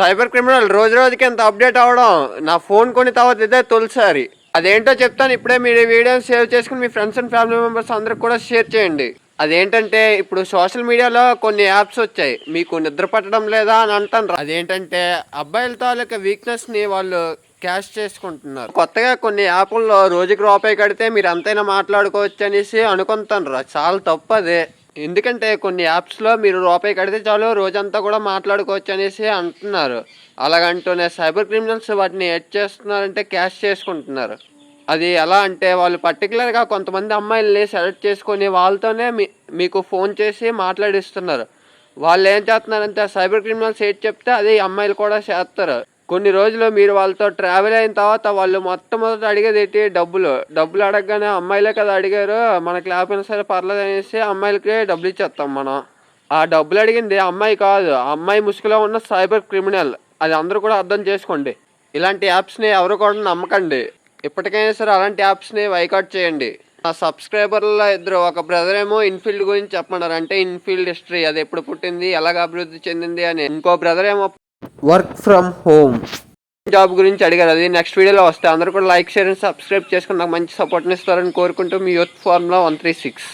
Cyber criminal రోజు రోజుకి ఎంత అప్డేట్ అవ్వడం, నా ఫోన్ కొని తర్వాత ఇదే తొలిసారి. అదేంటో చెప్తాను. ఇప్పుడే మీరు ఈ వీడియోని సేవ్ చేసుకుని మీ ఫ్రెండ్స్ అండ్ ఫ్యామిలీ మెంబర్స్ అందరికి కూడా షేర్ చేయండి. అదేంటంటే ఇప్పుడు సోషల్ మీడియాలో కొన్ని యాప్స్ వచ్చాయి, మీకు నిద్ర పట్టడం లేదా అని అంటారు. అదేంటంటే అబ్బాయిల తాలూకా వీక్నెస్ని వాళ్ళు క్యాష్ చేసుకుంటున్నారు. కొత్తగా కొన్ని యాప్ల్లో రోజుకి రూపాయి కడితే మీరు ఎంతైనా మాట్లాడుకోవచ్చు అనేసి అనుకుంటారు. చాలా తప్పు అదే. ఎందుకంటే కొన్ని యాప్స్లో మీరు రూపాయి కడితే చాలు రోజంతా కూడా మాట్లాడుకోవచ్చు అనేసి అంటున్నారు. అలాగంటూనే సైబర్ క్రిమినల్స్ వాటిని ఎడ్ చేస్తున్నారంటే క్యాష్ చేసుకుంటున్నారు. అది ఎలా అంటే వాళ్ళు పర్టికులర్గా కొంతమంది అమ్మాయిల్ని సెలెక్ట్ చేసుకొని వాళ్ళతోనే మీకు ఫోన్ చేసి మాట్లాడిస్తున్నారు. వాళ్ళు ఏం చేస్తున్నారంటే సైబర్ క్రిమినల్స్ ఏంటి చెప్తే అదే అమ్మాయిలు కూడా చేస్తారు. కొన్ని రోజులు మీరు వాళ్ళతో ట్రావెల్ అయిన తర్వాత వాళ్ళు మొట్టమొదటి అడిగేది ఏంటి, డబ్బులు అడగగానే అమ్మాయిలే కదా అడిగారు, మనకి లేకపోయినా సరే పర్లేదు అనేసి అమ్మాయిలకి డబ్బులు ఇచ్చేస్తాం మనం. ఆ డబ్బులు అడిగింది అమ్మాయి కాదు, ఆ అమ్మాయి ముసుగులో ఉన్న సైబర్ క్రిమినల్. అది అందరూ కూడా అర్థం చేసుకోండి. ఇలాంటి యాప్స్ని ఎవరు కూడా నమ్మకండి. ఇప్పటికైనా సరే అలాంటి యాప్స్ని వైకౌట్ చేయండి. నా సబ్స్క్రైబర్లో ఇద్దరు, ఒక బ్రదర్ ఏమో ఇన్ఫీల్డ్ గురించి చెప్పమన్నారు. అంటే ఇన్ఫీల్డ్ హిస్టరీ, అది ఎప్పుడు పుట్టింది, ఎలాగ అభివృద్ధి చెందింది అని. ఇంకో బ్రదర్ ఏమో వర్క్ ఫ్రమ్ హోమ్ జాబ్ గురించి అడిగారు. అది నెక్స్ట్ వీడియోలో వస్తే అందరూ కూడా లైక్, షేర్ అండ్ సబ్స్క్రైబ్ చేసుకుని నాకు మంచి సపోర్ట్ని ఇస్తారని కోరుకుంటూ మీ యూత్ ఫార్ములా 136.